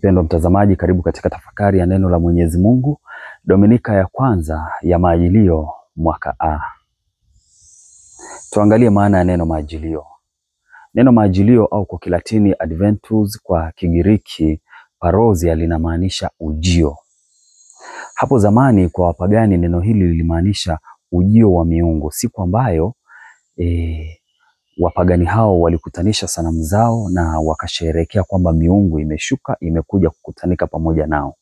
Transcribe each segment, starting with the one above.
Mpendwa mtazamaji, karibu katika tafakari ya neno la Mwenyezi Mungu, Dominika ya kwanza ya Majilio mwaka A. Tuangalie maana ya neno Majilio. Neno Majilio au kwa Kilatini Adventus, kwa Kigiriki Parousia, linamaanisha ujio. Hapo zamani kwa wapagani neno hili lilimaanisha ujio wa miungu, siku ambayo wapagani hao walikutanisha sanamu zao na wakasherehekea kwamba miungu imeshuka, imekuja kukutanika pamoja nao.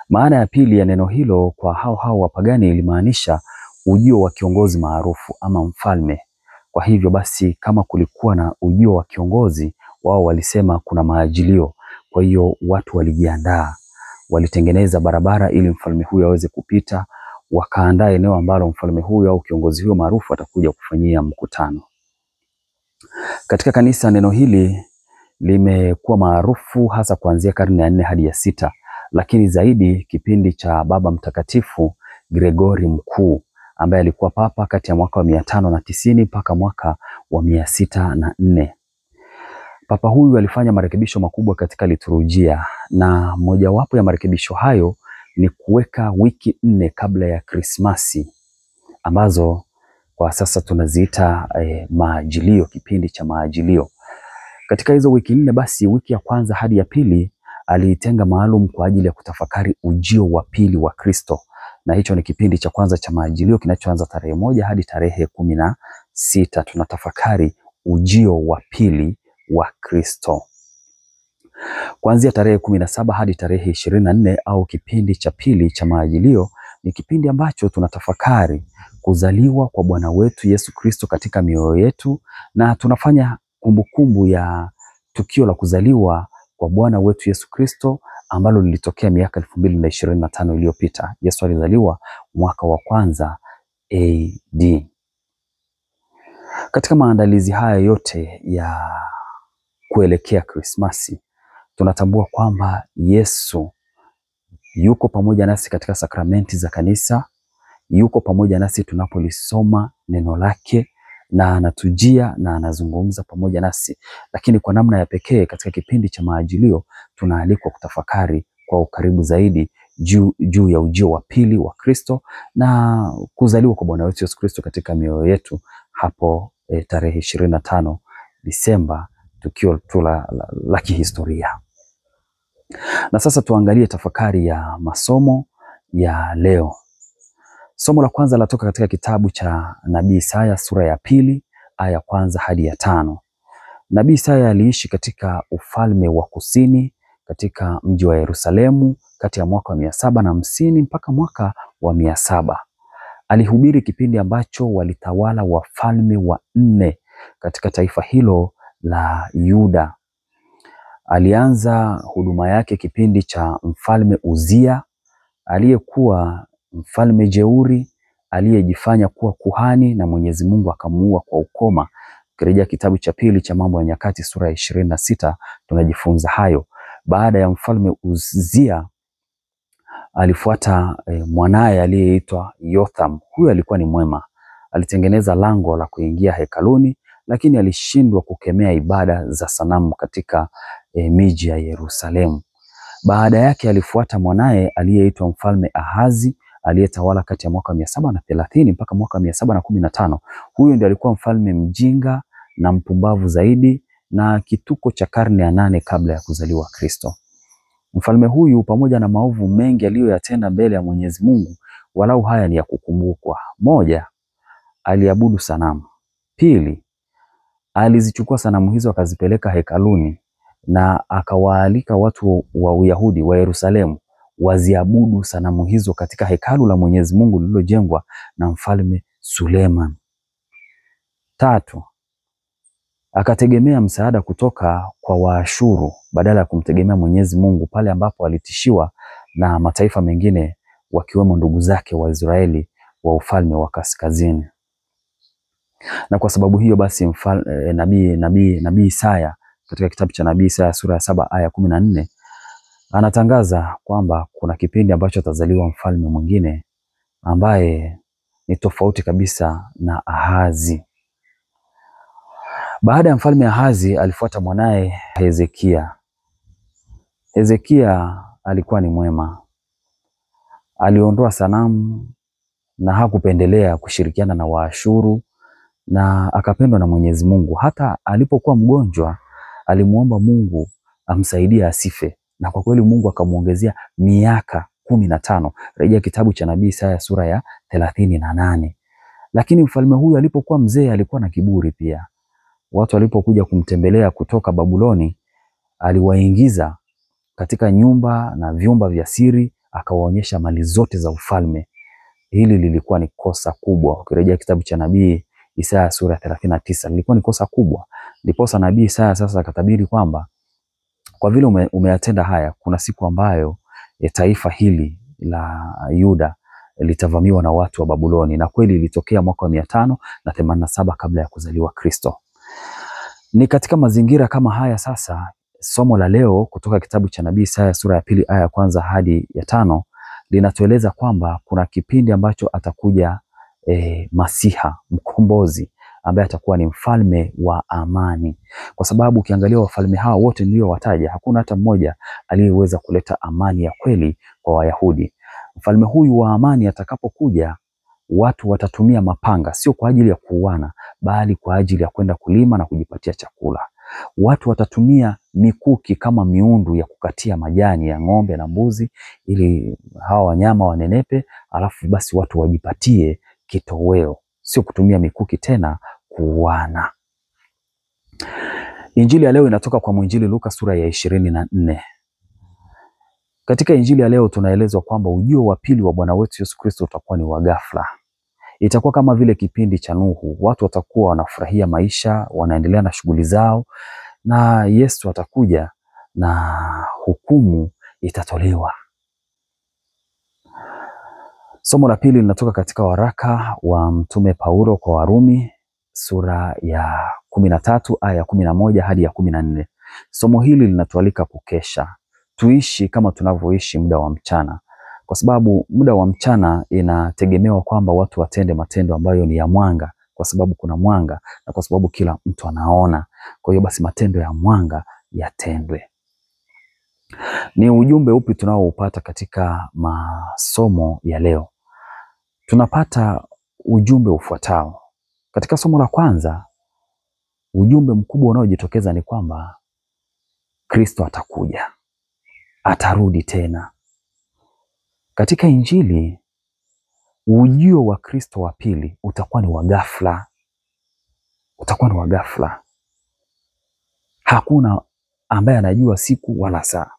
Maana ya pili ya neno hilo kwa hao wapagani ilimaanisha ujio wa kiongozi maarufu ama mfalme. Kwa hivyo basi, kama kulikuwa na ujio wa kiongozi, wao walisema kuna maajilio. Kwa hiyo watu walijiandaa, walitengeneza barabara ili mfalme huyo aweze kupita, wakaandaa eneo ambalo mfalme huyo au kiongozi huyo maarufu atakuja kufanyia mkutano. Katika kanisa neno hili limekuwa maarufu hasa kuanzia karne ya 4 hadi ya 6, lakini zaidi kipindi cha Baba Mtakatifu Gregori Mkuu, ambaye alikuwa papa kati ya mwaka wa 590 mpaka mwaka wa 604. Papa huyu alifanya marekebisho makubwa katika liturujia, na mojawapo ya marekebisho hayo ni kuweka wiki 4 kabla ya Krismasi, ambazo kwa sasa tunaziita maajilio, kipindi cha maajilio. Katika hizo wiki 4 basi, wiki ya kwanza hadi ya pili aliitenga maalum kwa ajili ya kutafakari ujio wa pili wa Kristo, na hicho ni kipindi cha kwanza cha maajilio kinachoanza tarehe 1 hadi tarehe 16. Tunatafakari ujio wa pili wa Kristo. Kuanzia tarehe 17 hadi tarehe 24 au kipindi cha pili cha maajilio ni kipindi ambacho tunatafakari kuzaliwa kwa Bwana wetu Yesu Kristo katika mioyo yetu, na tunafanya kumbukumbu ya tukio la kuzaliwa kwa Bwana wetu Yesu Kristo ambalo lilitokea miaka 2025 iliyopita. Yesu alizaliwa mwaka wa kwanza AD. Katika maandalizi haya yote ya kuelekea Krismasi, tunatambua kwamba Yesu yuko pamoja nasi katika sakramenti za kanisa, yuko pamoja nasi tunapolisoma neno lake, na anatujia na anazungumza pamoja nasi. Lakini kwa namna ya pekee katika kipindi cha maajilio tunaalikwa kutafakari kwa ukaribu zaidi juu ya ujio wa pili wa Kristo na kuzaliwa kwa Bwana wetu Yesu Kristo katika mioyo yetu hapo tarehe 25 Disemba, tukio tu la kihistoria. Na sasa tuangalie tafakari ya masomo ya leo. Somo la kwanza latoka katika kitabu cha Nabii Isaya sura ya 2 aya kwanza hadi ya 5. Nabii Isaya aliishi katika ufalme wa kusini katika mji wa Yerusalemu kati ya mwaka wa 750 mpaka mwaka wa 700. Alihubiri kipindi ambacho walitawala wafalme wa 4 katika taifa hilo la Yuda. Alianza huduma yake kipindi cha mfalme Uzia, aliyekuwa mfalme jeuri, aliyejifanya kuwa kuhani na Mwenyezi Mungu akamuua kwa ukoma. Ukirejea kitabu cha pili cha Mambo ya Nyakati sura ya 26 tunajifunza hayo. Baada ya mfalme Uzia alifuata mwanaye aliyeitwa Yotham. Huyu alikuwa ni mwema, alitengeneza lango la kuingia hekaluni, lakini alishindwa kukemea ibada za sanamu katika miji ya Yerusalemu. Baada yake alifuata mwanaye aliyeitwa mfalme Ahazi, aliyetawala kati ya mwaka 730 mpaka mwaka 715. Huyu ndiye alikuwa mfalme mjinga na mpumbavu zaidi, na kituko cha karne ya 8 kabla ya kuzaliwa Kristo. Mfalme huyu pamoja na maovu mengi aliyoyatenda mbele ya Mwenyezi Mungu, walau haya ni ya kukumbukwa. 1, aliabudu sanamu. 2, alizichukua sanamu hizo akazipeleka hekaluni na akawaalika watu wa Uyahudi wa Yerusalemu waziabudu sanamu hizo katika hekalu la Mwenyezi Mungu lililojengwa na mfalme Suleiman. 3, akategemea msaada kutoka kwa Waashuru badala ya kumtegemea Mwenyezi Mungu pale ambapo alitishiwa na mataifa mengine wakiwemo ndugu zake wa Israeli wa ufalme wa kaskazini. Na kwa sababu hiyo basi Nabii Isaya katika kitabu cha Nabii Isaya sura ya 7 aya 14 anatangaza kwamba kuna kipindi ambacho atazaliwa mfalme mwingine ambaye ni tofauti kabisa na Ahazi. Baada ya mfalme Ahazi alifuata mwanaye Hezekia. Hezekia alikuwa ni mwema. Aliondoa sanamu na hakupendelea kushirikiana na Waashuru na akapendwa na Mwenyezi Mungu. Hata alipokuwa mgonjwa alimuomba Mungu amsaidie asife, na kwa kweli Mungu akamuongezea miaka 15. Rejea kitabu cha Nabii Isaya sura ya 38. Lakini mfalme huyu alipokuwa mzee alikuwa na kiburi pia. Watu walipokuja kumtembelea kutoka Babuloni, aliwaingiza katika nyumba na vyumba vya siri, akawaonyesha mali zote za ufalme. Hili lilikuwa ni kosa kubwa. Ukirejea kitabu cha Nabii Isaya sura ya 39, lilikuwa ni kosa kubwa. Ndiposa Nabii Isaya sasa akatabiri kwamba kwa vile umeyatenda haya, kuna siku ambayo taifa hili la Yuda litavamiwa na watu wa Babuloni, na kweli ilitokea mwaka wa 587 kabla ya kuzaliwa Kristo. Ni katika mazingira kama haya sasa somo la leo kutoka kitabu cha Nabii Isaya sura ya 2 aya ya 1 hadi ya 5 linatueleza kwamba kuna kipindi ambacho atakuja Masiha, mkombozi, ambaye atakuwa ni mfalme wa amani. Kwa sababu ukiangalia wafalme hawa wote niliowataja, hakuna hata mmoja aliyeweza kuleta amani ya kweli kwa Wayahudi. Mfalme huyu wa amani atakapokuja, watu watatumia mapanga, sio kwa ajili ya kuuana, bali kwa ajili ya kwenda kulima na kujipatia chakula. Watu watatumia mikuki kama miundu ya kukatia majani ya ng'ombe na mbuzi, ili hawa wanyama wanenepe, alafu basi watu wajipatie kitoweo, sio kutumia mikuki tena kuuana. Injili ya leo inatoka kwa mwinjili Luka sura ya 24. Katika injili ya leo tunaelezwa kwamba ujio wa pili wa Bwana wetu Yesu Kristo utakuwa ni wa ghafla. Itakuwa kama vile kipindi cha Nuhu. Watu watakuwa wanafurahia maisha, wanaendelea na shughuli zao, na Yesu atakuja na hukumu itatolewa. Somo la pili linatoka katika waraka wa Mtume Paulo kwa Warumi sura ya 13 aya ya 11 hadi ya 14. Somo hili linatualika kukesha. Tuishi kama tunavyoishi muda wa mchana. Kwa sababu muda wa mchana inategemewa kwamba watu watende matendo ambayo ni ya mwanga, kwa sababu kuna mwanga na kwa sababu kila mtu anaona. Kwa hiyo basi matendo ya mwanga yatendwe. Ni ujumbe upi tunaoupata katika masomo ya leo? Tunapata ujumbe ufuatao. Katika somo la kwanza, ujumbe mkubwa unaojitokeza ni kwamba Kristo atakuja, atarudi tena. Katika Injili, ujio wa Kristo wa pili utakuwa ni wa ghafla. Utakuwa ni wa ghafla. Hakuna ambaye anajua siku wala saa.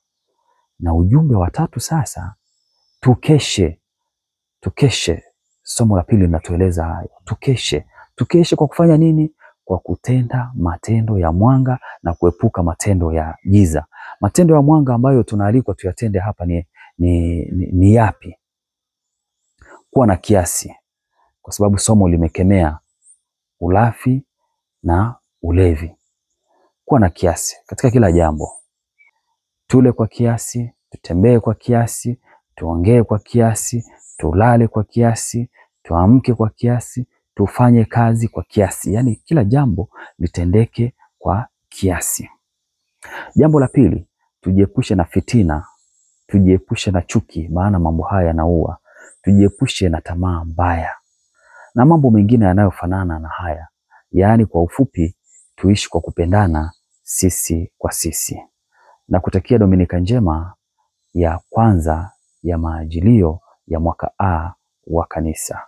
Na ujumbe wa tatu sasa, tukeshe. Tukeshe. Somo la pili linatueleza hayo. Tukeshe. Tukeshe kwa kufanya nini? Kwa kutenda matendo ya mwanga na kuepuka matendo ya giza. Matendo ya mwanga ambayo tunaalikwa tuyatende hapa ni yapi? Kuwa na kiasi, kwa sababu somo limekemea ulafi na ulevi. Kuwa na kiasi katika kila jambo. Tule kwa kiasi, tutembee kwa kiasi, tuongee kwa kiasi, tulale kwa kiasi, tuamke kwa kiasi, tufanye kazi kwa kiasi. Yaani kila jambo litendeke kwa kiasi. Jambo la pili, tujiepushe na fitina, tujiepushe na chuki, maana mambo haya yanaua. Tujiepushe na tamaa mbaya na mambo mengine yanayofanana na haya. Yaani kwa ufupi, tuishi kwa kupendana sisi kwa sisi. Na kutakia Dominika njema ya kwanza ya Maajilio ya mwaka A wa Kanisa.